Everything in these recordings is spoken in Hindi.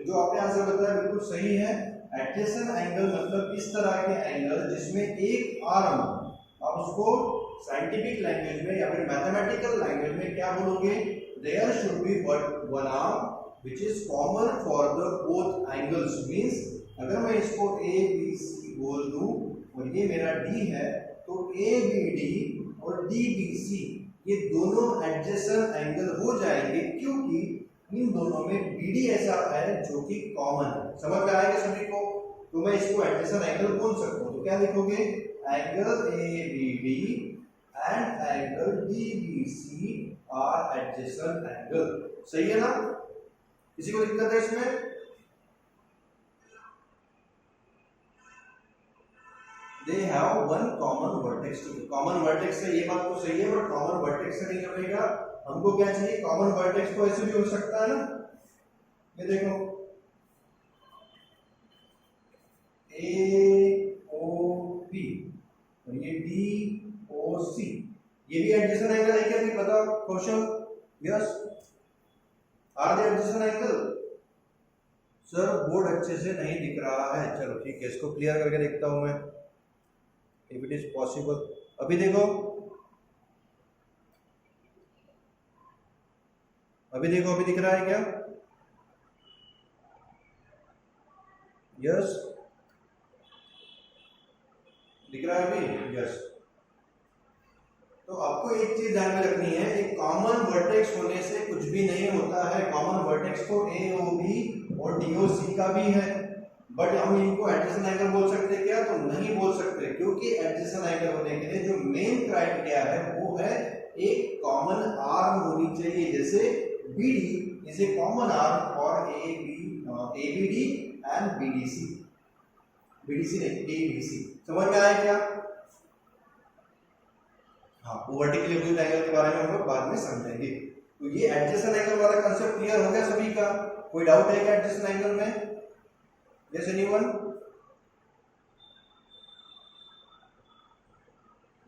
जो आपने आंसर बताया बिल्कुल सही है। एडजेसेंट एंगल मतलब इस तरह के एंगल जिसमें एक आर्म, आप उसको साइंटिफिक लैंग्वेज में या फिर मैथमेटिकल लैंग्वेज में क्या बोलोगे, there should be one arm which is common for the both angles, means अगर मैं इसको ए बी सी बोल दूं और ये मेरा डी है तो ए बी डी और डी बी सी ये दोनों एडजेसेंट एंगल हो जाएंगे, क्योंकि इन दोनों में बी डी ऐसा है जो कि कॉमन है। समझ में आएगा सभी को? तो मैं इसको एडजेसेंट एंगल बोल सकता हूँ। तो क्या लिखोगे, angle A B D and angle D B C are adjacent angle. सही है ना? किसी को दिक्कत है इसमें? They have one common vertex too. Common vertex से ये बात तो सही है, बट कॉमन वर्टेक्स से नहीं चलेगा। हमको क्या चाहिए? कॉमन वर्टेक्स तो ऐसे भी हो सकता है ना, ये देखो ए ओ पी और ये डी ओ सी, ये भी एडजेसेंट एंगल है क्या? नहीं पता question? Yes, are they adjacent angle? Sir board अच्छे से नहीं दिख रहा है। चलो ठीक है, इसको क्लियर करके देखता हूं मैं, इफ इट इज पॉसिबल। अभी देखो, अभी देखो, अभी दिख रहा है क्या? यस, दिख रहा है अभी? यस। तो आपको एक चीज ध्यान में रखनी है, एक कॉमन वर्टेक्स होने से कुछ भी नहीं होता है। कॉमन वर्टेक्स तो ए ओ बी और डी ओ सी का भी है, बट हम इनको एडजेसेंट एंगल बोल सकते हैं क्या? तो नहीं बोल सकते, क्योंकि एडजेसेंट एंगल होने के लिए जो मेन क्राइटेरिया है वो है एक कॉमन आर्म होनी चाहिए। जैसे B D is a common arm for A B D and B D C. B D C नहीं, ए बी सी। समझ में आया क्या? हाँ, वर्टिकल अपोजिट एंगल के बारे में हम लोग बाद में समझेंगे। तो ये एडजेसेंट एंगल वाला कांसेप्ट क्लियर हो गया सभी का? कोई डाउट है क्या एडजेसेंट एंगल में? Yes anyone?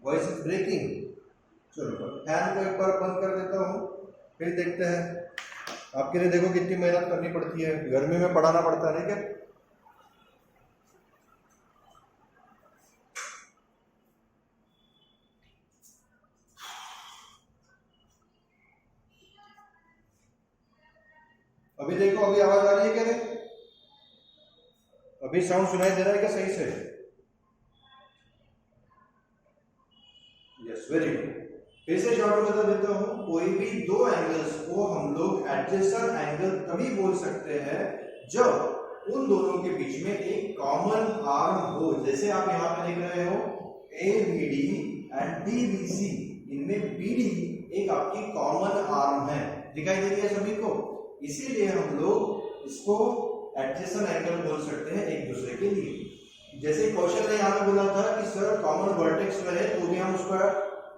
Voice is breaking. चलो फैन को एक बार बंद कर देता हूँ, फिर देखते हैं। आपके लिए देखो कितनी मेहनत करनी पड़ती है, गर्मी में पढ़ाना पड़ता है क्या? अभी देखो, अभी आवाज आ रही है क्या? रे अभी साउंड सुनाई दे रहा है क्या सही से? Yes, very good. फिर से शॉर्ट में बता देता हूं, कोई भी दो एंगल्स को हम लोग एडजेसेंट एंगल तभी बोल सकते हैं जब उन दोनों के बीच में एक कॉमन आर्म हो। जैसे आप यहां पे देख रहे हो A B D and D B C, इनमें बी डी एक आपकी कॉमन आर्म है, दिखाई दे रही है सभी को? इसीलिए हम लोग इसको एडजेसेंट एंगल बोल सकते हैं एक दूसरे के लिए। जैसे क्वेश्चन ने यहाँ पे बोला था कि सर कॉमन वर्टेक्स रहे तो भी हम उसका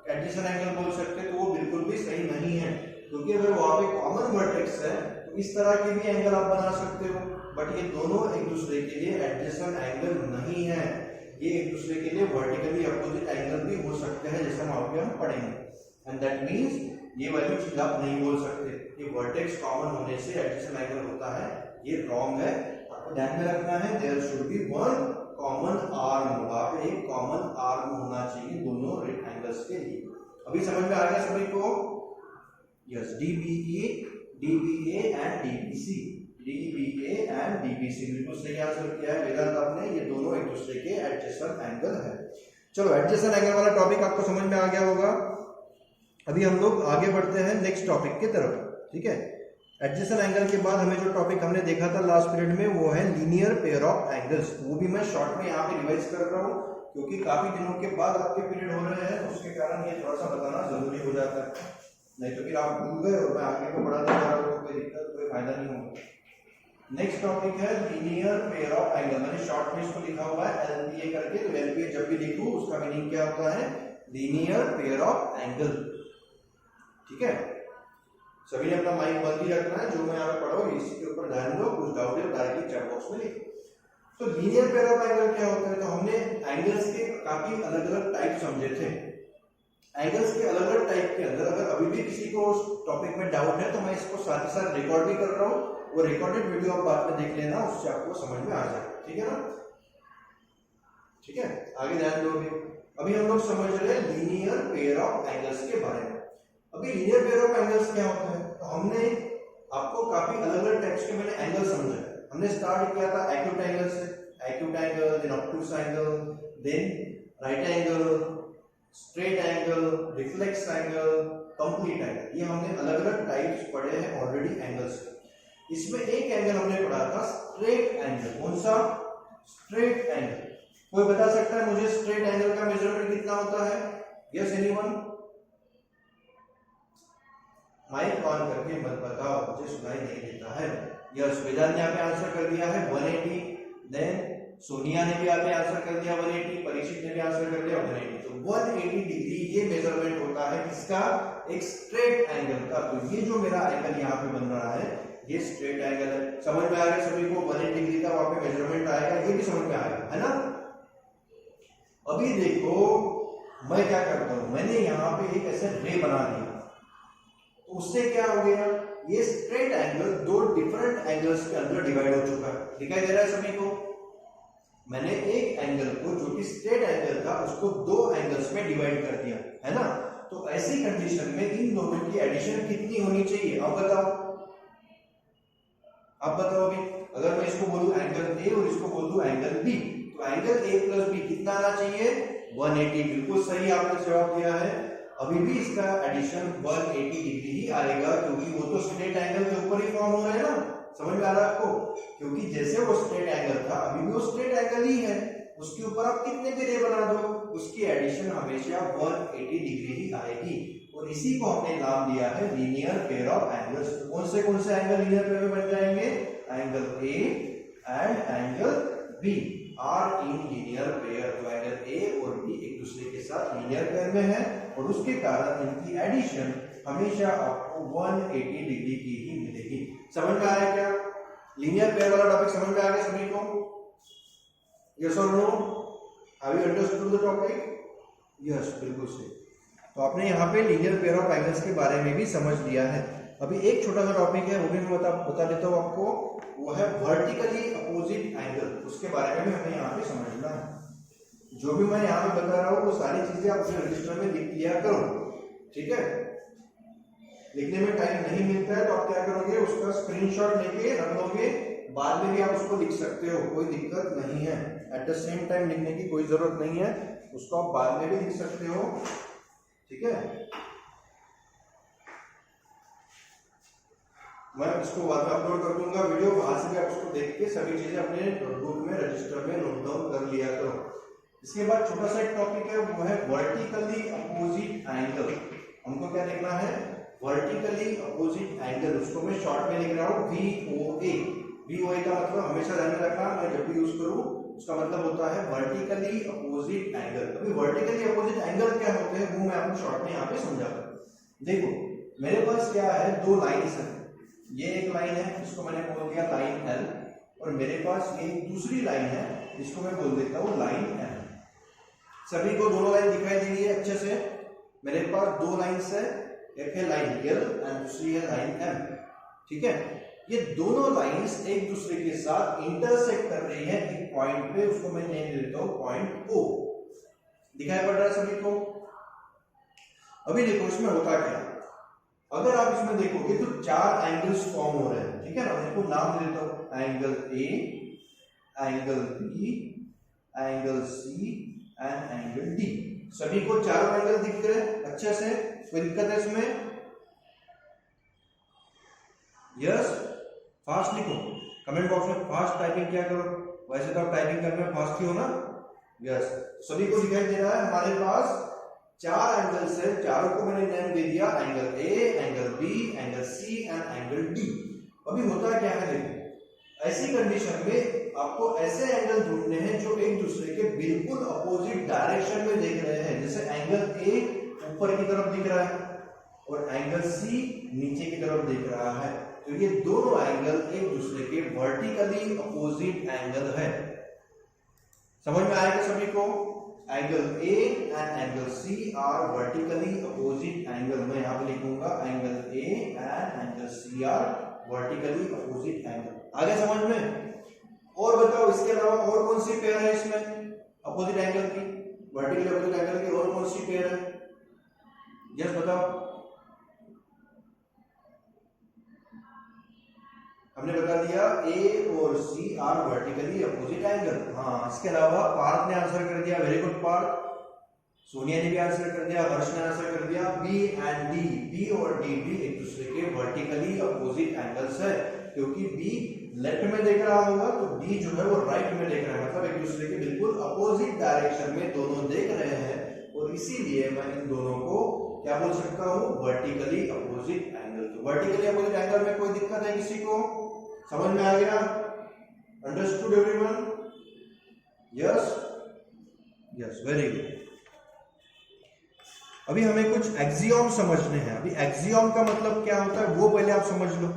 एडजेसेंट एंगल बोल सकते हैं, तो वो बिल्कुल भी सही नहीं है, क्योंकि अगर वहां पे कॉमन वर्टेक्स है तो इस तरह के भी एंगल आप बना सकते हो, बट ये दोनों एक दूसरे के लिए एडजेसेंट एंगल नहीं है। ये एक दूसरे के लिए वर्टिकली अपोजिट एंगल भी हो सकते हैं, जैसे हम पढ़ेंगे। एंड दैट मींस ये वाली चीज आप नहीं बोल सकते कि वर्टेक्स कॉमन होने से एडजेसेंट एंगल होता है, ये रॉन्ग है। आपको ध्यान में रखना है there should be one common arm, वहां पे एक कॉमन आर्म होना चाहिए दोनों रेक्टेंगल्स के लिए। अभी समझ में आ गया सभी को? Yes, DBA and DBC, DBA and DBC बिल्कुल सही आंसर किया है वेदांत आपने, ये दोनों एक दूसरे के एडजेसेंट एंगल है। चलो एडजेसेंट एंगल वाला टॉपिक आपको समझ में आ गया होगा। अभी हम लोग आगे बढ़ते हैं नेक्स्ट टॉपिक की तरफ, ठीक है? एडजेसेंट एंगल के बाद हमें जो टॉपिक हमने देखा था लास्ट पीरियड में वो है लीनियर पेयर ऑफ एंगल्स। वो भी मैं शॉर्ट में यहाँ पे रिवाइज कर रहा हूँ, क्योंकि काफी दिनों के बाद आपके पीरियड हो रहे हैं, उसके कारण ये थोड़ा सा बताना जरूरी हो जाता है, नहीं तो फिर आप भूल गए और मैं आगे को बढ़ा देता हूँ, कोई दिक्कत कोई फायदा नहीं होगा। नेक्स्ट टॉपिक है लीनियर पेयर ऑफ एंगल। मैंने शॉर्ट में इसको लिखा हुआ है LPA करके, तो LPA जब भी लिखूं उसका मीनिंग क्या होता है? लीनियर पेयर ऑफ एंगल, ठीक है? सभी ने अपना माइक बंद ही रखना है, जो मैं यहाँ पे पढ़ा हूँ इसी के ऊपर ध्यान दो, कुछ डाउट है डायरेक्टली चैट बॉक्स में लिखो। तो लीनियर पेयर ऑफ एंगल क्या होता है? तो हमने एंगल्स के काफी अलग अलग टाइप समझे थे। एंगल्स के अलग अलग टाइप के अंदर अगर अभी भी किसी को उस टॉपिक में डाउट है तो मैं इसको साथ ही साथ रिकॉर्ड भी कर रहा हूँ, वो रिकॉर्डेड वीडियो आप बाद में देख लेना, उससे आपको समझ में आ जाएगा। ठीक है ना? ठीक है, आगे ध्यान दोगे। अभी हम लोग समझ रहे हैं लीनियर पेयर ऑफ एंगल्स के बारे में। अभी लीनियर पेयर ऑफ एंगल्स क्या होता है? तो हमने आपको काफी अलग अलग टाइप्स के मैंने एंगल समझाए। हमने स्टार्ट किया था एक्यूट एंगल से, acute angle, then obtuse angle, then right angle, straight angle, reflex angle, complete angle. ये हमने अलग अलग टाइप्स पढ़े हैं ऑलरेडी एंगल्स के। इसमें एक एंगल हमने पढ़ा था स्ट्रेट एंगल। कौन सा? Straight angle. कोई बता सकता है मुझे स्ट्रेट एंगल का मेजरमेंट कितना होता है? Yes anyone? माइक ऑन करके मत बताओ, मुझे सुनाई नहीं देता है। यस, वेदांत ने यहाँ पे आंसर कर दिया है 180। देन सोनिया ने भी यहाँ पे आंसर कर दिया 180, परीक्षित ने भी आंसर कर दिया 180। तो 180 डिग्री ये मेजरमेंट होता है किसका? एक स्ट्रेट एंगल का। तो ये जो मेरा एंगल यहाँ पे बन रहा है ये स्ट्रेट एंगल है। समझ में आ गया सभी को? 180 डिग्री का वहां पे मेजरमेंट आएगा, ये भी समझ में आएगा, है ना? अभी देखो मैं क्या करता हूं, मैंने यहाँ पे एक ऐसे रे बना दिया, तो उससे क्या हो गया? ये स्ट्रेट एंगल दो डिफरेंट एंगल्स के अंदर डिवाइड हो चुका है। दिखाई दे रहा है सभी को? मैंने एक एंगल को जो कि स्ट्रेट एंगल था उसको दो एंगल्स में डिवाइड कर दिया, है ना? तो ऐसी कंडीशन में इन दोनों की एडिशन कितनी होनी चाहिए? आप बताओ, आप बताओ। अभी अगर मैं इसको बोलूं एंगल ए और इसको बोल दूं एंगल बी, तो एंगल ए प्लस बी कितना आना चाहिए? 180। बिल्कुल सही आपने जवाब दिया है। अभी भी इसका एडिशन 180 डिग्री ही आएगा, क्योंकि वो तो स्ट्रेट एंगल के ऊपर ही फॉर्म हो रहा है ना। समझ में आ रहा है आपको? क्योंकि जैसे वो स्ट्रेट एंगल था, अभी भी वो स्ट्रेट एंगल ही है, उसके ऊपर आप कितने भी रे बना दो, उसकी एडिशन हमेशा 180 डिग्री ही आएगी। और इसी को हमने नाम दिया है लीनियर पेयर ऑफ एंगल्स। कौन से एंगल लीनियर पेयर में बन जाएंगे? Angle A and angle B are in linear pair. तो एंगल ए और बी एक दूसरे के साथ लीनियर पेयर में है, और उसके कारण इनकी एडिशन हमेशा आपको 180 डिग्री की ही मिलेगी। समझ में आया क्या? लीनियर पेयर वाला टॉपिक समझ में आ गया सभी को? यस और no? Have you understood the topic? Yes, बिल्कुल सही। तो आपने यहाँ पे लीनियर पेयर ऑफ एंगल्स के बारे में भी समझ लिया है। अभी एक छोटा सा टॉपिक है, वो भी मैं बता देता हूँ आपको, वो है वर्टिकली अपोजिट एंगल। उसके बारे में भी हमें यहाँ पे समझना है। जो भी मैं यहाँ पे बता रहा हूँ वो सारी चीजें आप अपने रजिस्टर में लिख लिया करो, ठीक है? लिखने में टाइम नहीं मिलता है तो आप क्या करोगे, उसका स्क्रीनशॉट लेके रख लोगे, बाद में भी आप उसको लिख सकते हो, कोई दिक्कत नहीं है। एट द सेम टाइम लिखने की कोई जरूरत नहीं है, उसको आप बाद में भी लिख सकते हो, ठीक है? मैं इसको बाद में अपलोड कर दूंगा वीडियो, वहां से भी आप उसको देख के सभी चीजें अपने नोटबुक में रजिस्टर में नोट डाउन कर लिया करो। इसके बाद छोटा सा एक टॉपिक है, वो है वर्टिकली अपोजिट एंगल। हमको क्या लिखना है? Vertically opposite angle. उसको मैं शॉर्ट में लिख रहा हूँ VOA। VOA का मतलब हमेशा ध्यान में रखना, मैं जब भी यूज करूँ उसका मतलब होता है वर्टिकली अपोजिट एंगल। अभी वर्टिकली अपोजिट एंगल क्या होते हैं वो मैं आपको शॉर्ट में यहाँ पे समझाता हूँ। देखो मेरे पास क्या है, दो लाइन्स है। ये एक लाइन है, इसको मैंने बोल दिया लाइन L, और मेरे पास ये दूसरी लाइन है, इसको मैं बोल देता हूँ लाइन M। सभी को दोनों लाइन दिखाई दे रही है अच्छे से? मेरे पास दो लाइन्स है, एक है लाइन L एंड दूसरी है लाइन M, ठीक है? ये दोनों लाइंस एक दूसरे के साथ इंटरसेक्ट कर रही है एक पॉइंट पे, उसको मैं नेम दे देता हूं पॉइंट O। दिखाई पड़ रहा है सभी को? अभी देखो इसमें होता क्या है, अगर आप इसमें देखोगे तो चार एंगल्स फॉर्म हो रहे हैं, ठीक है ना? मैं इसको नाम दे देता हूं angle A, angle B, angle C and angle D। सभी को चारों एंगल दिख रहे हैं अच्छे से? कोई दिक्कत है इसमें? यस? फास्ट लिखो कमेंट बॉक्स में, फास्ट टाइपिंग क्या करो, वैसे तो आप टाइपिंग करने में फास्ट ही हो ना? यस, सभी को दिखाई दे रहा है? हमारे पास चार एंगल्स है, चारों को मैंने नेम दे दिया angle A, angle B, angle C and angle D। अभी होता क्या है, देखो ऐसी कंडीशन में आपको ऐसे एंगल ढूंढने हैं जो एक दूसरे के बिल्कुल अपोजिट डायरेक्शन में देख रहे हैं। जैसे एंगल A ऊपर की तरफ दिख रहा है और एंगल C नीचे की तरफ दिख रहा है, तो ये दोनों एंगल एक दूसरे के वर्टिकली अपोजिट एंगल है। समझ में आएगा सभी को? Angle A and angle C are vertically opposite angle. मैं यहां पे लिखूंगा angle A and angle C are vertically opposite angle. आगे समझ में? और बताओ इसके अलावा और कौन सी पेयर है इसमें अपोजिट एंगल की, वर्टिकली अपोजिट एंगल की और कौन सी पेयर है? यस बताओ। हमने बता दिया ए और C are vertically opposite angle. हाँ, इसके अलावा पार्थ ने आंसर कर दिया, वेरी गुड पार्थ। सोनिया ने भी आंसर कर दिया, हर्ष ने आंसर कर दिया। बी एंड डी, बी और डी भी एक दूसरे के वर्टिकली अपोजिट एंगल्स है, क्योंकि बी लेफ्ट में देख रहा होगा तो डी जो है वो राइट में देख रहा है, मतलब एक दूसरे के बिल्कुल अपोजिट डायरेक्शन में दोनों देख रहे हैं, और इसीलिए मैं इन दोनों को क्या बोल सकता हूँ, वर्टिकली अपोजिट एंगल। तो वर्टिकली अपोजिट एंगल में कोई दिक्कत है किसी को? समझ में आ गया? Understood everyone? Yes yes, very good. अभी हमें कुछ एक्सियम समझने हैं। अभी एक्सियम का मतलब क्या होता है वो पहले आप समझ लो।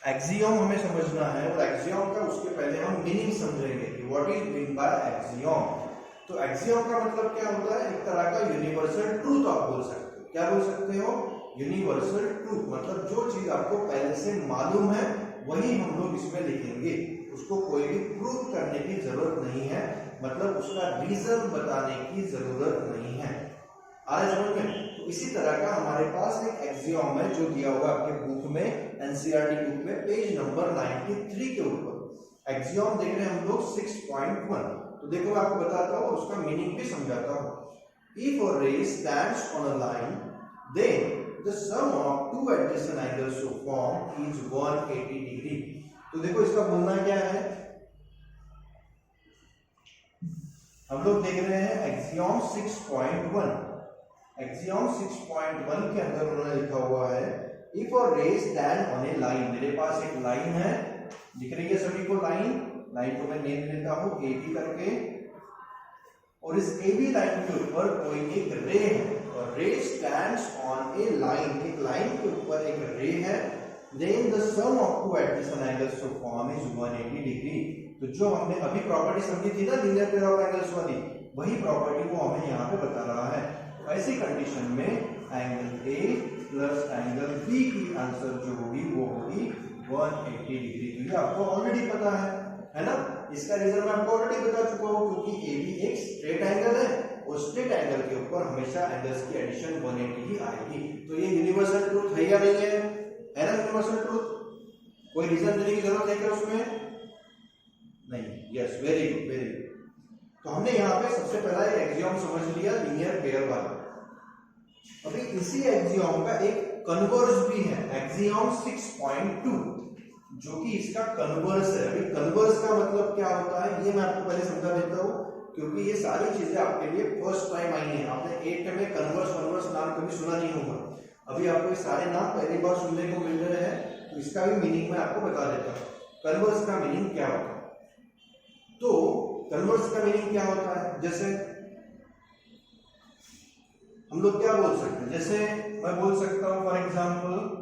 एक्सियम हमें समझना है, और एक्सियम का उसके पहले हम मीनिंग समझेंगे कि what is mean by axiom. तो एक्सियम का मतलब क्या होता है? एक तरह का यूनिवर्सल ट्रूथ आप बोल सकते हो। क्या बोल सकते हो? यूनिवर्सल ट्रूथ, मतलब जो चीज आपको पहले से मालूम है वही हम लोग इसमें लिखेंगे, उसको कोई भी प्रूव करने की जरूरत नहीं है, मतलब उसका रीजन बताने की जरूरत नहीं है। आया समझ में? तो इसी तरह का हमारे पास एक एक्सियम है जो दिया होगा आपके बुक में, एनसीईआरटी बुक में पेज नंबर 93 के ऊपर। एक्सियम देख रहे हैं हम लोग 6.1। तो देखो मैं आपको बताता हूँ और उसका मीनिंग भी समझाता हूँ। If a ray stands on a line, then the sum of two adjacent angles to form is 180 degree। तो देखो इसका बोलना क्या है, हम लोग देख रहे हैं एक्सियम 6.1। एक्सियम 6.1 के अंदर उन्होंने लिखा हुआ है इफ अ रे स्टैंड ऑन ए लाइन। मेरे पास एक लाइन है, दिख रही है सभी को लाइन? लाइन को मैं नेम देता हूं ए बी करके, और इस ए बी लाइन के ऊपर कोई एक रे है, और ray stands on a line, एक लाइन के ऊपर एक रे है। Then the sum of two adjacent angles to form is 180 degree. तो जो हमने अभी प्रॉपर्टी समझी थी ना लीनियर पेयर ऑफ एंगल्स वाली, वही प्रॉपर्टी वो हमें यहाँ पे बता रहा है। तो ऐसी कंडीशन में angle A plus angle B की आंसर जो होगी वो होगी 180 डिग्री। तो ये आपको ऑलरेडी पता है ना? इसका रीजन मैं आपको ऑलरेडी बता चुका हूँ, क्योंकि ए बी एक स्ट्रेट एंगल है, और स्ट्रेट एंगल के ऊपर हमेशा एंगल्स की एडिशन 180 ही आएगी। तो ये यूनिवर्सल ट्रूथ है या नहीं है? है ना यूनिवर्सल ट्रूथ? कोई रीजन देने की जरूरत है क्या उसमें? नहीं। Yes, very good very good. तो हमने यहाँ पे सबसे पहला एक एक्सियम समझ लिया लीनियर पेयर वाला। अभी इसी एक्सियम का एक कन्वर्स भी है, एक्सियम 6.2, जो कि इसका कन्वर्स है। अभी कन्वर्स का मतलब क्या होता है ये मैं आपको पहले समझा देता हूँ, क्योंकि ये सारी चीजें आपके लिए फर्स्ट टाइम आई हैं। आपने 8th में कन्वर्स नाम कभी सुना नहीं होगा। अभी आपको ये सारे नाम पहली बार सुनने को मिल रहे हैं, तो इसका भी मीनिंग मैं आपको बता देता हूँ। कन्वर्स का मीनिंग क्या होता है? तो कन्वर्स का मीनिंग क्या होता है? जैसे हम लोग क्या बोल सकते हैं, जैसे मैं बोल सकता हूं फॉर एग्जांपल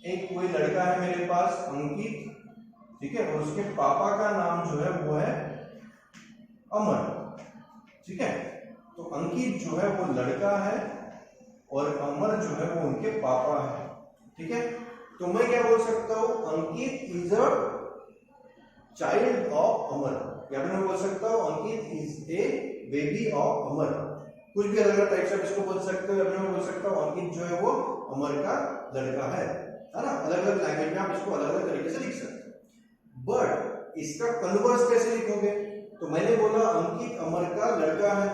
एक कोई लड़का है मेरे पास अंकित, ठीक है, और उसके पापा का नाम जो है वो है अमर, ठीक है। तो अंकित जो है वो लड़का है और अमर जो है वो उनके पापा है, ठीक है। तो मैं क्या बोल सकता हूं, अंकित इज अ चाइल्ड ऑफ अमर, या फिर मैं बोल सकता हूं अंकित इज ए बेबी ऑफ अमर। कुछ भी अलग अलग टाइप से इसको बोल सकते हो, या फिर मैं बोल सकता हूं अंकित जो है वो अमर का लड़का है ना। अलग अलग लैंग्वेज में आप इसको अलग अलग तरीके से लिख सकते हो। बट इसका कन्वर्स कैसे लिखोगे? तो मैंने बोला अंकित अमर का लड़का है,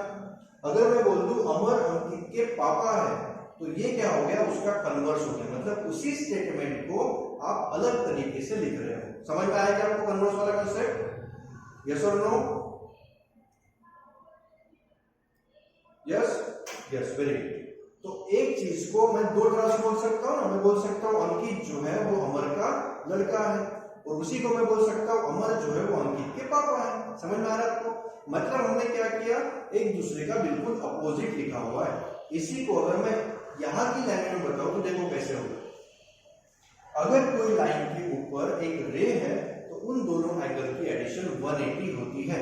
अगर मैं बोल दूं अमर अंकित के पापा है, तो ये क्या हो गया, उसका कन्वर्स हो गया। मतलब उसी स्टेटमेंट को आप अलग तरीके से लिख रहे हो। समझ में आया क्या आपको कन्वर्स वाला कंसेप्ट? यस और no? Yes yes, very good. तो एक चीज को मैं दो तरह से बोल सकता हूं ना। मैं बोल सकता हूं अंकित जो है वो अमर का लड़का है, और उसी को मैं बोल सकता हूं अमर जो है वो अंकित के पापा है। समझ में आ रहा है आपको? मतलब हमने क्या किया, एक दूसरे का बिल्कुल अपोजिट लिखा हुआ है। इसी को अगर मैं यहां की लैंग्वेज में बताऊं तो देखो कैसे होगा। अगर कोई लाइन के ऊपर एक रे है तो उन दोनों एंगल की एडिशन 180 होती है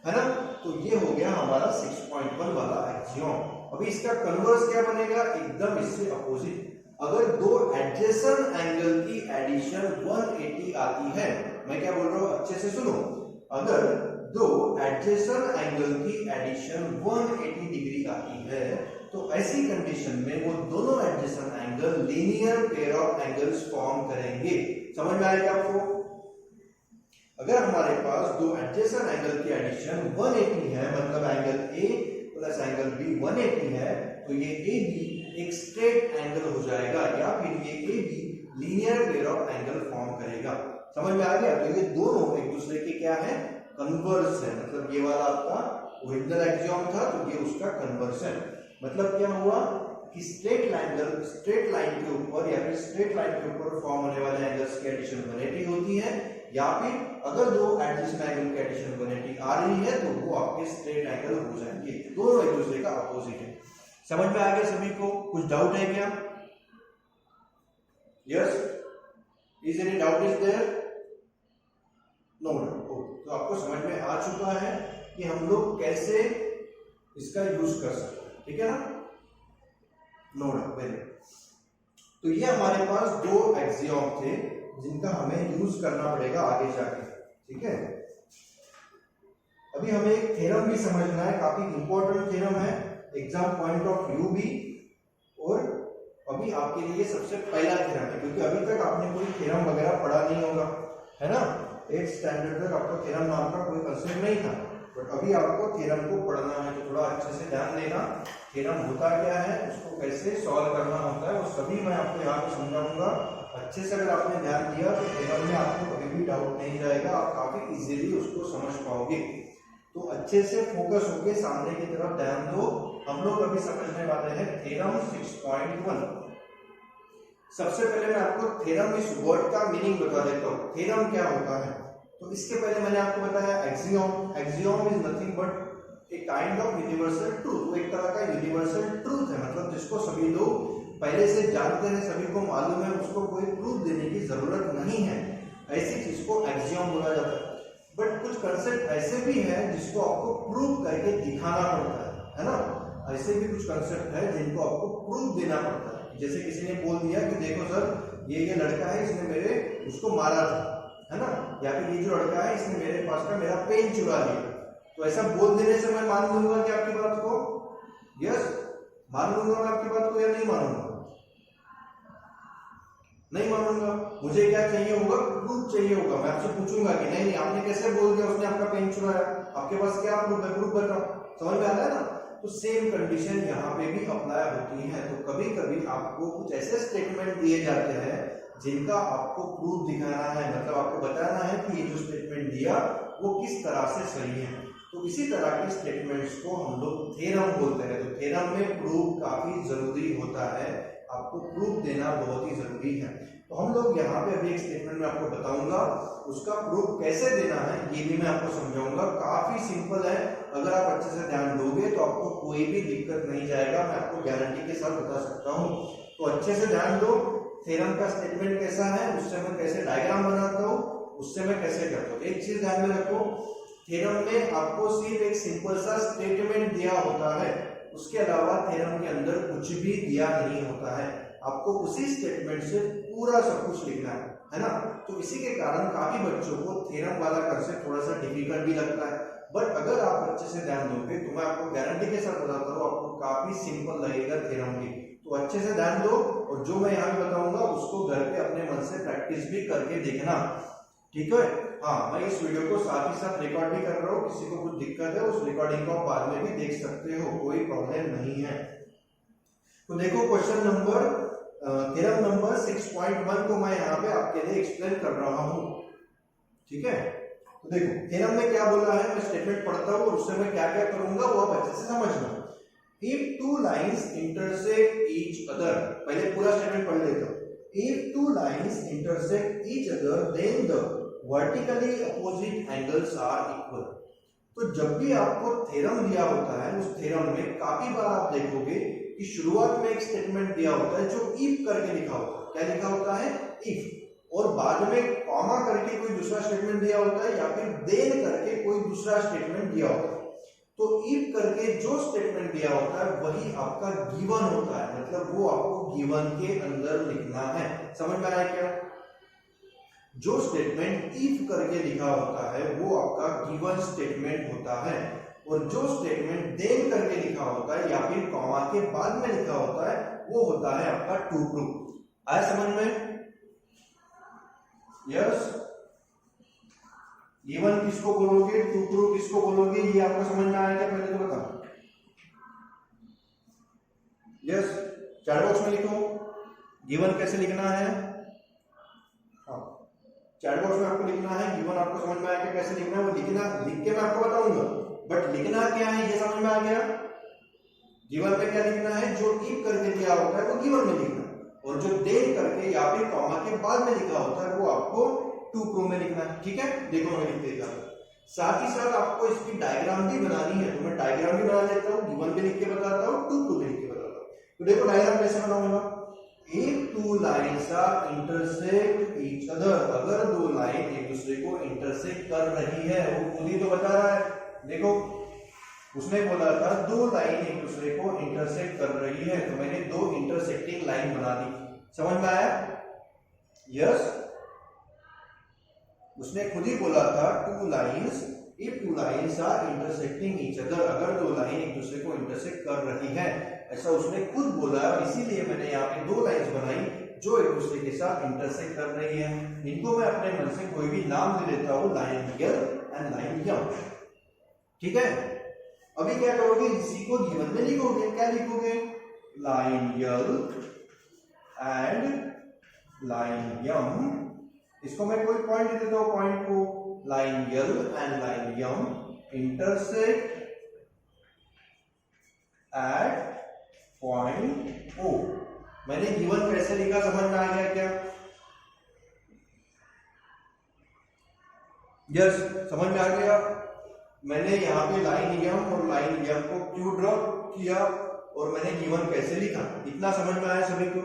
ना। तो ये हो गया हमारा 6.1 वाला एक्सियम। अभी इसका कन्वर्स क्या बनेगा, एकदम इससे अपोजिट। अगर दो एडजेसेंट एंगल की एडिशन 180 आती है, मैं क्या बोल रहा हूं अच्छे से सुनो, अगर दो एडजेसेंट एंगल की एडिशन 180 डिग्री आती है तो ऐसी कंडीशन में वो दोनों adjacent angle linear pair of angles form करेंगे। समझ में आएगा आपको? अगर हमारे पास दो एडजेसेंट एंगल की एडिशन 180 है, मतलब angle A plus angle B 180 है, तो ये ए बी एक स्ट्रेट एंगल हो जाएगा, या फिर ये A B linear pair of angle form करेगा। समझ में आ गया? तो ये दोनों एक दूसरे के क्या है, कन्वर्स है। मतलब ये वाला आपका ओरिजिनल एक्सियोम था, तो ये उसका कन्वर्सन। मतलब क्या हुआ कि स्ट्रेट लाइन के ऊपर या फिर स्ट्रेट लाइन के ऊपर फॉर्म होने वाले एंगल्स की एडिशन 180 होती है, या फिर अगर दो एडजेसेंट एंगल की एडिशन 180 आ रही है तो वो आपके स्ट्रेट एंगल हो जाएंगे। दोनों एक दूसरे का अपोजिट है। समझ में आ गया सभी को? कुछ डाउट है क्या? Yes, is any doubt is there? No doubt. तो आपको समझ में आ चुका है कि हम लोग कैसे इसका यूज कर सकते हैं, ठीक है ना? No doubt, very good. तो ये हमारे पास दो एक्सियोम थे जिनका हमें यूज करना पड़ेगा आगे जाके, ठीक है? अभी हमें एक थ्योरम भी समझना है, काफी इंपॉर्टेंट थ्योरम है एग्जाम पॉइंट ऑफ व्यू भी, और अभी आपके लिए सबसे पहला थ्योरम है, क्योंकि अभी तक आपने कोई थ्योरम वगैरह पढ़ा नहीं होगा, है ना? 8th स्टैंडर्ड तक आपको थ्योरम नाम का कोई कंसेप्ट नहीं था, बट अभी आपको थ्योरम को पढ़ना है, तो थोड़ा अच्छे से ध्यान देना। थ्योरम होता क्या है, उसको कैसे सॉल्व करना होता है, वो सभी मैं आपको यहाँ पे समझाऊंगा। अच्छे से अगर आपने ध्यान दिया तो थ्योरम में आपको कभी भी डाउट नहीं जाएगा, आप काफी इजीली उसको समझ पाओगे। तो अच्छे से फोकस होके सामने की तरफ ध्यान दो। हम लोग अभी समझने वाले हैं थ्योरम 6.1। सबसे पहले मैं आपको थ्योरम इस वर्ड का मीनिंग बता देता हूँ, थ्योरम क्या होता है। तो इसके पहले मैंने आपको बताया axiom is nothing but a kind of universal truth. वो एक तरह का यूनिवर्सल ट्रूथ है, मतलब जिसको सभी लोग पहले से जानते हैं, सभी को मालूम है, उसको कोई प्रूफ देने की जरूरत नहीं है, ऐसी चीज को एक्सियोम बोला जाता है। बट कुछ कंसेप्ट ऐसे भी है जिसको आपको प्रूव करके दिखाना पड़ता है ना? ऐसे भी कुछ कंसेप्ट है जिनको आपको प्रूफ देना पड़ता है। जैसे किसी ने बोल दिया कि देखो सर ये लड़का है, इसने मेरे उसको मारा था, है ना? या फिर ये जो लड़का है इसने मेरे पास का मेरा पेन चुरा लिया, तो ऐसा बोल देने से मैं मान लूंगा कि आपकी बात को? यस, मान लूंगा मैं आपकी बात को या नहीं मानूंगा? नहीं मानूंगा। मुझे क्या चाहिए होगा? प्रूफ चाहिए होगा। मैं आपसे पूछूंगा कि नहीं आपने कैसे बोल दिया उसने आपका पेन चुराया, आपके पास क्या प्रूफ है? प्रूफ बताओ। समझ में आता है ना? तो सेम कंडीशन यहाँ पे भी अप्लाई होती है। तो कभी कभी आपको कुछ ऐसे स्टेटमेंट दिए जाते हैं जिनका आपको प्रूफ दिखाना है, मतलब आपको बताना है कि ये जो स्टेटमेंट दिया वो किस तरह से सही है। तो इसी तरह के स्टेटमेंट्स को हम लोग थ्योरम बोलते हैं। तो थ्योरम में प्रूफ काफी जरूरी होता है, आपको प्रूफ देना बहुत ही जरूरी है। तो हम लोग यहाँ पे अभी एक स्टेटमेंट में आपको बताऊंगा, उसका प्रूफ कैसे देना है ये भी मैं आपको समझाऊंगा। काफी सिंपल है, अगर आप अच्छे से ध्यान दोगे तो आपको कोई भी दिक्कत नहीं जाएगा, मैं आपको गारंटी के साथ बता सकता हूँ। तो अच्छे से ध्यान दो, थ्योरम का स्टेटमेंट कैसा है, उससे मैं कैसे डायग्राम बनाता हूँ, उससे मैं कैसे करता हूँ। एक चीज ध्यान में रखो, थ्योरम में आपको सिर्फ एक सिंपल सा स्टेटमेंट दिया होता है, उसके अलावा थ्योरम के अंदर कुछ भी दिया नहीं होता है। आपको उसी स्टेटमेंट से पूरा सब कुछ लिखना है ना? तो इसी के कारण काफी बच्चों को थ्योरम वाला कंसेप्ट थोड़ा सा डिफिकल्ट भी लगता है, बट अगर आप अच्छे से ध्यान दोगे तो मैं आपको गारंटी के साथ बताता हूँ आपको काफी सिंपल लगेगा थ्योरम भी। तो अच्छे से ध्यान दो, और जो मैं यहाँ पे बताऊंगा उसको घर पे अपने मन से प्रैक्टिस भी करके देखना, ठीक है? हाँ, मैं इस वीडियो को साथ ही साथ रिकॉर्ड भी कर रहा हूँ, किसी को कुछ दिक्कत है उस रिकॉर्डिंग को बाद में भी देख सकते हो, कोई प्रॉब्लम नहीं है। तो देखो क्वेश्चन नंबर थ्योरम नंबर 6.1 को मैं यहाँ पे आपके लिए एक्सप्लेन कर रहा हूँ, ठीक है? तो देखो थ्योरम में क्या बोला है, मैं स्टेटमेंट पढ़ता हूँ और उससे मैं क्या क्या करूंगा वो आप अच्छे से समझना। If two lines intersect each other, पहले पूरा स्टेटमेंट पढ़ लेता हूँ। If two lines intersect each other, then the vertically opposite angles are equal. तो जब भी आपको थ्योरम दिया होता है, उस थ्योरम में काफी बार आप देखोगे कि शुरुआत में एक स्टेटमेंट दिया होता है जो इफ करके लिखा होता है। क्या लिखा होता है? इफ, और बाद में कॉमा करके कोई दूसरा स्टेटमेंट दिया होता है, या फिर देन करके कोई दूसरा स्टेटमेंट दिया होता है। तो इफ करके जो स्टेटमेंट दिया होता है वही आपका गिवन होता है, मतलब वो आपको गिवन के अंदर लिखना है। समझ में आया क्या? जो स्टेटमेंट इफ करके लिखा होता है वो आपका गिवन स्टेटमेंट होता है, और जो स्टेटमेंट देन करके लिखा होता है या फिर कॉमा के बाद में लिखा होता है वो होता है आपका टू प्रूफ। आया समझ में? यस। गिवन किसको बोलोगे, टू प्रूफ किसको बोलोगे, ये आपको समझ में आया क्या? पहले तो बता। यस, चैट बॉक्स में लिखो गिवन कैसे लिखना है। हाँ, चैट बॉक्स में आपको लिखना है गिवन। आपको समझ में आया क्या कैसे लिखना है? वो लिखना लिख के मैं आपको बताऊंगा, बट लिखना क्या है ये समझ में आ गया। गिवन में क्या लिखना है, जो इफ करके दिया होता है वो गिवन में लिखना, और जो देन करके या फिर कॉमा के बाद में लिखा होता है वो आपको टू प्रूफ में लिखना है। ठीक है, देखो मैं लिख देता हूं। साथ ही साथ आपको इसकी डायग्राम भी बनानी है, तो मैं डायग्राम भी बना लेता हूँ, गिवन भी लिख के बताता हूँ, टू प्रूफ भी लिख के बताता हूँ। तो देखो डायग्राम कैसे बनाऊंगा। If two lines are intersect each other, अगर दो लाइन एक दूसरे को इंटरसेक्ट कर रही है, वो खुद ही तो बता रहा है। देखो उसने बोला था दो लाइन एक दूसरे को इंटरसेक्ट कर रही है, तो मैंने दो इंटरसेक्टिंग लाइन बना दी। समझ में आया? यस। उसने खुद ही बोला था two lines, if two lines are intersecting each other, अगर दो लाइन एक दूसरे को इंटरसेक्ट कर रही है, ऐसा उसने खुद बोला है। इसीलिए मैंने यहाँ पे दो लाइन्स बनाई जो एक दूसरे के साथ इंटरसेक्ट कर रही है। इनको मैं अपने मन से कोई भी नाम दे देता हूँ, लाइन यल एंड लाइन यम। ठीक है, अभी क्या करोगे, इसी को गिवन में लिखोगे। क्या लिखोगे? Line L and line M. इसको मैं कोई पॉइंट दे देता हूं, पॉइंट को line L and line M intersect at point O. मैंने गिवन कैसे लिखा समझ में आ गया क्या? यस, समझ में आ गया। मैंने यहाँ पे लाइन यम और लाइन यम को क्यों ड्रॉ किया और मैंने गिवन कैसे लिखा, इतना समझ में आया सभी को?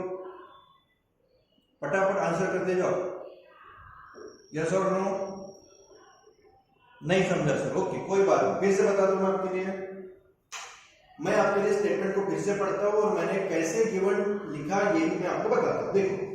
फटाफट आंसर करते जाओ, यस और नो। नहीं समझा सर, ओके कोई बात नहीं, फिर से बता दूं मैं आपके लिए। मैं आपके लिए स्टेटमेंट को फिर से पढ़ता हूं और मैंने कैसे गिवन लिखा ये भी मैं आपको बताता हूं। देखो,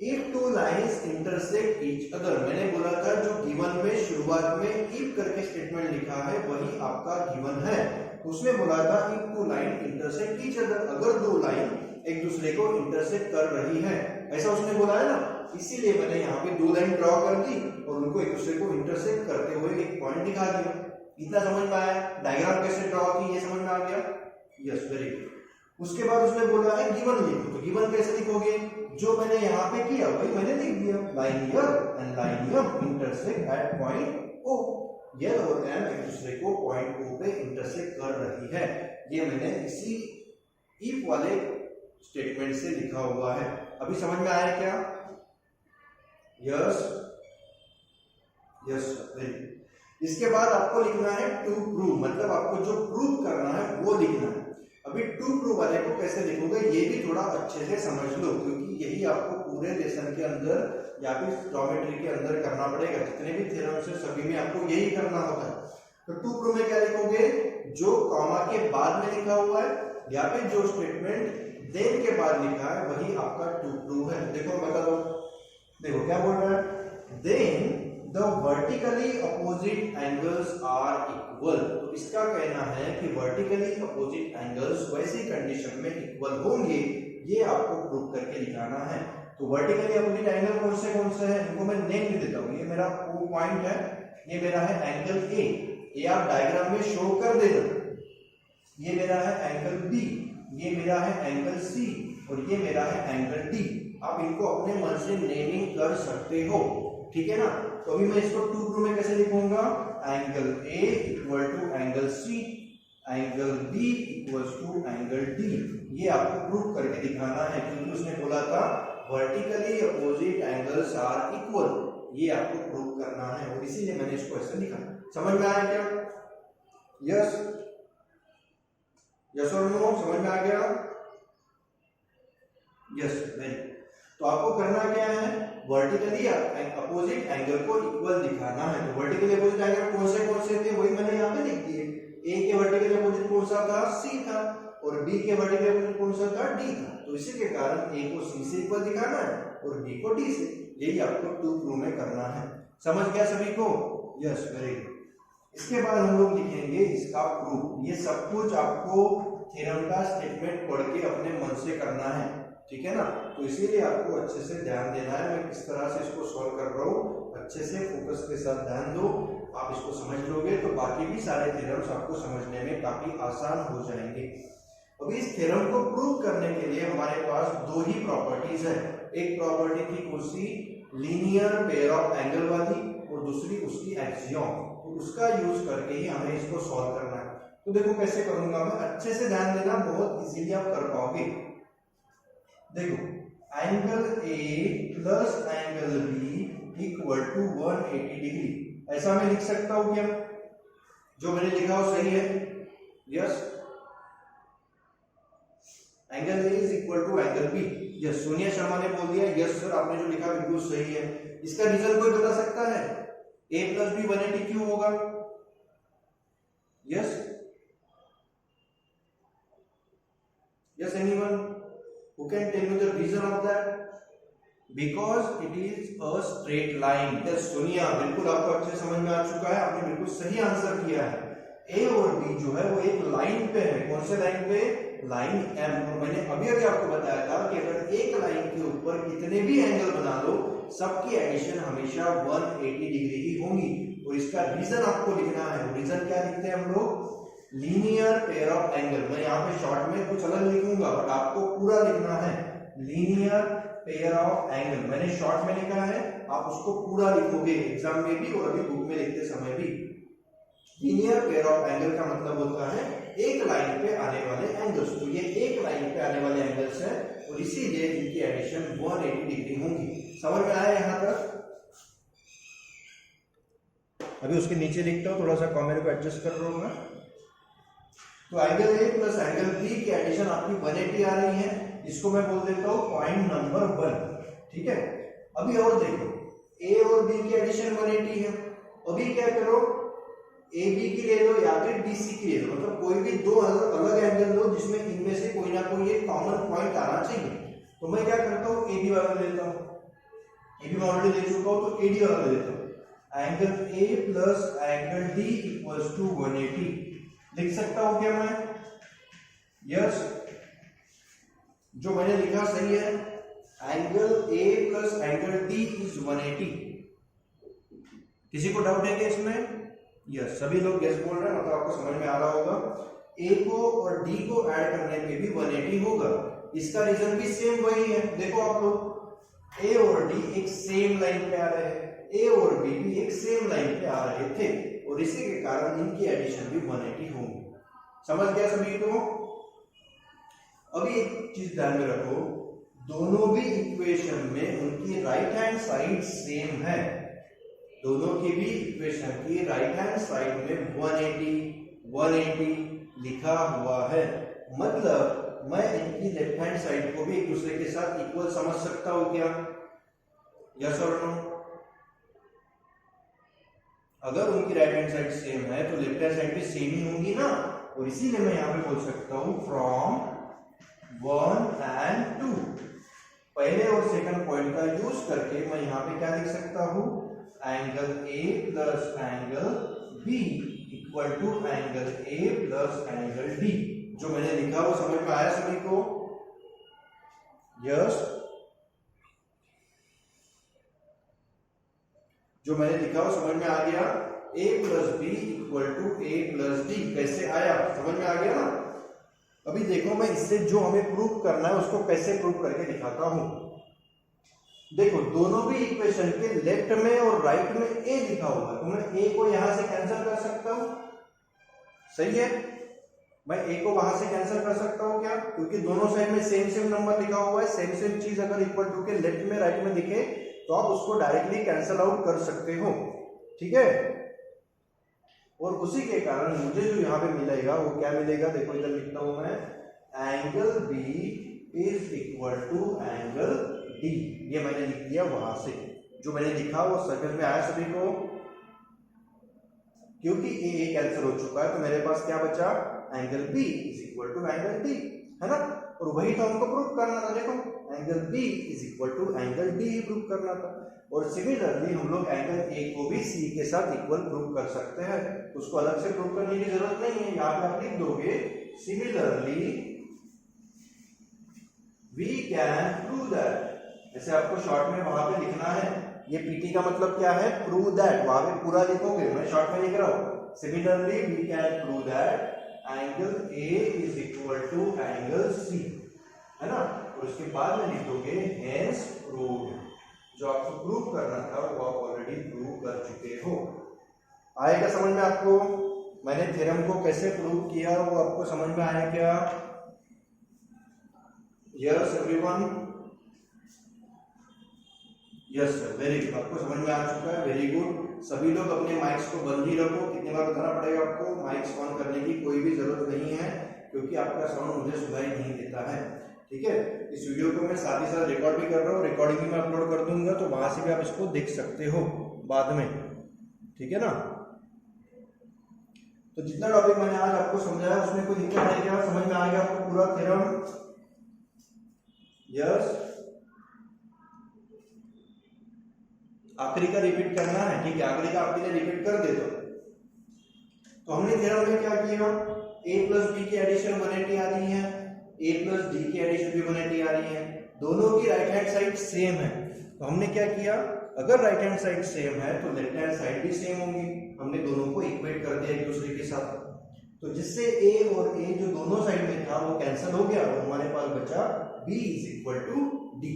if two lines intersect each other, मैंने बोला था जो गिवन में शुरुआत में इफ करके स्टेटमेंट लिखा है वही आपका गिवन है। उसने बोला था if two line intersect each other, अगर दो लाइन एक दूसरे को इंटरसेक्ट कर रही है, ऐसा उसने बोला है ना। इसीलिए मैंने यहाँ पे दो लाइन ड्रॉ कर दी और उनको एक दूसरे को इंटरसेक्ट करते हुए एक पॉइंट दिखा दिया। इतना समझ में आया? डायग्राम कैसे ड्रॉ की ये समझ में आ गया? Yes, very good. उसके बाद उसने बोला है गिवन लिखो, तो गिवन कैसे लिखोगे? जो मैंने यहाँ पे किया वही मैंने लिख दिया, line L and line M intersect at point O. L और एम एक दूसरे को पॉइंट ओ पे इंटरसेक्ट कर रही है, ये मैंने इसी इफ वाले स्टेटमेंट से लिखा हुआ है। अभी समझ में आया क्या? Yes, yes, very good. इसके बाद आपको लिखना है टू प्रूव, मतलब आपको जो प्रूव करना है वो लिखना है। अभी टू प्रूव वाले को कैसे लिखोगे ये भी थोड़ा अच्छे से समझ लो, क्योंकि यही आपको पूरे लेसन के अंदर या फिर ज्योमेट्री के अंदर करना पड़ेगा। जितने भी थ्योरम्स है सभी में आपको यही करना होता है। तो टू प्रूव में क्या लिखोगे? जो कॉमा के बाद में लिखा हुआ है या फिर जो स्टेटमेंट देन के बाद लिखा है वही आपका टू प्रूव है। देखो बता दो, देखो क्या बोल रहा है, then the vertically opposite angles are equal. तो इसका कहना है कि वर्टिकली अपोजिट एंगल्स वैसी कंडीशन में इक्वल होंगे, ये आपको प्रूव करके दिखाना है। तो वर्टिकली अपोजिट एंगल कौन से हैं, इनको मैं नेम दे देता हूँ। ये मेरा O पॉइंट है, ये मेरा है एंगल A, ये आप डायग्राम में शो कर देना। ये मेरा है एंगल B, ये मेरा है एंगल C और ये मेरा है एंगल D। आप इनको अपने मन से नेमिंग कर सकते हो, ठीक है ना। तो अभी मैं इसको टू प्रूव में कैसे लिखूंगा? Angle A equal to angle C, angle B equal to angle D। ये आपको प्रूव करके दिखाना है, क्योंकि उसने बोला था vertically opposite angles are equal, ये आपको प्रूव करना है और इसीलिए मैंने इसको ऐसे लिखा। समझ में आया क्या? यस, यस और नो, समझ में आ गया? यस, नहीं। तो आपको करना क्या है, वर्टिकली अपोजिट एंगल को इक्वल दिखाना है। तो वर्टिकली अपोजिट एंगल कौन से थे वही मैंने यहाँ पे लिख दिए। ए के वर्टिकल अपोजिट कौन सा था? सी था, और बी के वर्टिकल अपोजिट कौन सा था? डी था। तो इसी के कारण ए को सी से इक्वल दिखाना है और बी को डी से। यही आपको टू प्रूव में करना है। समझ गया सभी को? Yes, very good. इसके बाद हम लोग लिखेंगे इसका प्रूफ। ये सब कुछ आपको थ्योरम का स्टेटमेंट पढ़ के अपने मन से करना है, ठीक है ना? तो इसीलिए आपको अच्छे से ध्यान देना है। मैं किस तरह से इसको सॉल्व कर रहा हूँ, अच्छे से फोकस के साथ ध्यान दो। आप इसको समझ लोगे तो बाकी भी सारे थ्योरम्स आपको समझने में काफी आसान हो जाएंगे। अभी इस थ्योरम को प्रूव करने के लिए हमारे पास दो ही प्रॉपर्टीज है। एक प्रॉपर्टी थी कौन सी? लीनियर पेयर ऑफ एंगल वाली, और दूसरी उसकी एक्सियोम। तो उसका यूज करके ही हमें इसको सॉल्व करना है। तो देखो कैसे करूंगा मैं, अच्छे से ध्यान देना, बहुत इजीली आप कर पाओगे। देखो, angle A plus angle B equal to 180 degree, ऐसा मैं लिख सकता हूं क्या? जो मैंने लिखा हो सही है? Yes. Angle A is equal to angle B. Yes, Sonia Sharma ने बोल दिया यस सर, आपने जो लिखा बिल्कुल सही है। इसका रीजन कोई बता सकता है? ए प्लस बी 180 क्यों होगा? Yes, yes, anyone who can tell me the reason of that? Because it is a straight line. Yes Sonia, बिल्कुल आपको अच्छे समझ में आ चुका है, आपने बिल्कुल सही आंसर किया है। ए और बी जो है वो एक लाइन पे है। कौन से लाइन पे? Line M. और मैंने अभी अभी आपको बताया था कि अगर एक लाइन के ऊपर कितने भी एंगल बना लो, सबकी एडिशन हमेशा 180 डिग्री ही होंगी। और इसका रीजन आपको लिखना है। रीजन क्या लिखते हैं हम लोग? Linear pair of angle. मैं यहाँ पे शॉर्ट में कुछ अलग लिखूंगा, बट आपको पूरा लिखना है लीनियर पेयर ऑफ एंगल। मैंने शॉर्ट में लिखा है, आप उसको पूरा लिखोगे एग्जाम में भी और अभी बुक में लिखते समय भी। लीनियर पेयर ऑफ एंगल का मतलब होता है एक लाइन पे आने वाले एंगल्स। तो ये एक लाइन पे आने वाले एंगल्स हैं और इसीलिए इनकी एडिशन 180 डिग्री होंगी। समझ में आया यहां तक? अभी उसके नीचे लिखता हूं, थोड़ा सा कॉमेंट को एडजस्ट कर रहा हूं मैं। तो angle A plus angle B की एडिशन आपकी 180 आ रही है। इसको मैं बोल देता हूं पॉइंट नंबर 1, ठीक है? अभी और देखो, ए और बी की एडिशन 180 है। अभी क्या करो, ए बी की ले लो या फिर बी सी की ले लो, मतलब कोई भी दो अलग एंगल लो जिसमें इनमें से कोई ना कोई एक कॉमन पॉइंट आना चाहिए। तो मैं क्या करता हूँ, ए बी वाला लेता हूँ। ए बी मैं ऑलरेडी ले चुका हूँ, तो ए डी वाला लेता हूँ। Angle A plus angle D equals to 180 लिख सकता हूँ क्या मैं? यस, जो मैंने लिखा सही है। Angle A plus angle D is 180। किसी को डाउट है क्या इसमें? यस, सभी लोग यस बोल रहे हैं, मतलब आपको समझ में आ रहा होगा। ए को और डी को ऐड करने पे भी 180 होगा। इसका रीजन भी सेम वही है। देखो आप लोग, ए और डी एक सेम लाइन पे आ रहे हैं, ए और बी भी एक सेम लाइन पे आ रहे थे, और इसी के कारण इनकी एडिशन भी 180 होंगी। समझ गया सभी को? अभी एक चीज ध्यान में रखो, दोनों भी इक्वेशन में उनकी राइट हैंड साइड सेम है। दोनों की भी इक्वेशन की राइट हैंड साइड में 180 लिखा हुआ है। मतलब मैं इनकी लेफ्ट हैंड साइड को भी एक दूसरे के साथ इक्वल समझ सकता हूं क्या? यस और नो? अगर उनकी राइट हैंड साइड सेम है तो लेफ्ट हैंड साइड भी सेम ही होंगी ना। और इसीलिए मैं यहां पे बोल सकता हूं फ्रॉम 1 and 2, पहले और सेकंड पॉइंट का यूज करके मैं यहां पे क्या लिख सकता हूं? Angle A plus angle B equal to angle A plus angle D. जो मैंने लिखा वो समझ में आया सभी को? यस, जो मैंने लिखा वो समझ में आ गया। A plus B equal to A plus D कैसे आया? समझ में आ गया ना? अभी देखो, मैं इससे जो हमें प्रूव करना है उसको कैसे प्रूव करके दिखाता हूं। देखो, दोनों भी इक्वेशन के लेफ्ट में और राइट में ए लिखा हुआ है, तो मैं ए को यहां से कैंसिल कर सकता हूं। सही है, मैं ए को वहां से कैंसिल कर सकता हूं क्या? क्योंकि दोनों साइड में सेम सेम नंबर लिखा हुआ है। सेम चीज अगर इक्वल टू के लेफ्ट में राइट में दिखे तो आप उसको डायरेक्टली कैंसिल आउट कर सकते हो, ठीक है? और उसी के कारण मुझे जो यहाँ पे मिलेगा वो क्या मिलेगा? देखो इधर लिखता हूं मैं, angle B is equal to angle D. ये मैंने लिख दिया वहां से। जो मैंने लिखा वो समझ में आया सभी को? क्योंकि ए कैंसिल हो चुका है तो मेरे पास क्या बचा, angle B is equal to angle D, है ना। और वही तो हमको प्रूव करना था, देखो angle B is equal to angle D ही प्रूव करना था। और सिमिलरली हम लोग एंगल ए को भी सी के साथ इक्वल प्रूव कर सकते हैं, उसको अलग से प्रूव करने की जरूरत नहीं है। यहाँ पे आप लिख दोगे similarly we can prove that, जैसे आपको शॉर्ट में वहां पे लिखना है, ये पीटी का मतलब क्या है, प्रूव दैट, वहां पे पूरा लिखोगे, मैं शॉर्ट में लिख रहा हूं similarly we can prove that angle A is equal to angle C, है ना। और उसके बाद में लिखोगे हेंस प्रूव्ड, जो आपको प्रूव करना था वो आप ऑलरेडी प्रूव कर चुके हो। आएगा समझ में आपको, मैंने थ्योरम को कैसे प्रूव किया वो आपको समझ में आया क्या? Yes everyone, yes sir, very good, आपको समझ में आ चुका है, वेरी गुड। सभी लोग अपने माइक्स को बंद ही रखो, कितनी बार बताना पड़ेगा आपको, माइक्स ऑन करने की कोई भी जरूरत नहीं है क्योंकि आपका साउंड मुझे सुनाई नहीं देता है, ठीक है। इस वीडियो को मैं साथ ही साथ रिकॉर्ड भी कर रहा हूँ, रिकॉर्डिंग भी मैं अपलोड कर दूंगा, तो वहां से भी आप इसको देख सकते हो बाद में, ठीक है ना। तो जितना टॉपिक मैंने आज आपको समझाया उसमें कोई दिक्कत नहीं क्या, समझ में आ गया आपको पूरा थ्योरम? यस, आखिरी का रिपीट करना है, ठीक है, आखिरी का आपके लिए रिपीट कर दे दो। तो हमने थ्योरम में क्या किया, a प्लस बी की एडिशन 180 आ रही है, a प्लस डी की एडिशन भी 180 आ रही है, दोनों की राइट हैंड साइड सेम है। तो हमने क्या किया, अगर राइट हैंड साइड सेम है तो लेफ्ट हैंड साइड भी सेम होंगी, हमने दोनों को इक्वेट कर दिया एक दूसरे के साथ। तो जिससे a और a जो दोनों साइड में था वो कैंसिल हो गया और हमारे पास बचा b is equal to D,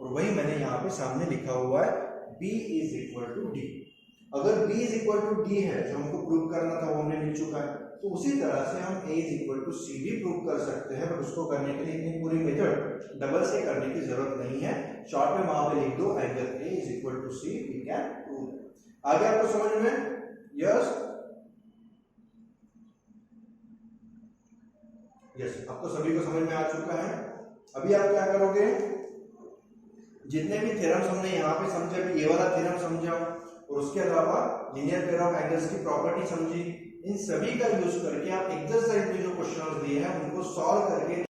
और वही मैंने यहाँ पे सामने लिखा हुआ है b is equal to D. अगर b is equal to D है, जो हमको प्रूव करना था वो हमने मिल चुका है, तो उसी तरह से हम a इज इक्वल टू सी भी प्रूव कर सकते हैं, पर उसको करने के लिए इतनी पूरी मेथड डबल से करने की जरूरत नहीं है, शॉर्ट में वहां पे लिख दो angle a is equal to C, we can prove. आगे आपको समझ में? यस, यस, आपको सभी को समझ में आ चुका है। अभी आप क्या करोगे, जितने भी थ्योरम्स हमने यहाँ पे समझे, अभी ये वाला थ्योरम समझा और उसके अलावा लीनियर पेयर ऑफ एंगल्स की प्रॉपर्टी समझी, इन सभी का यूज करके आप एक्सरसाइज में जो क्वेश्चंस दिए हैं उनको सॉल्व करके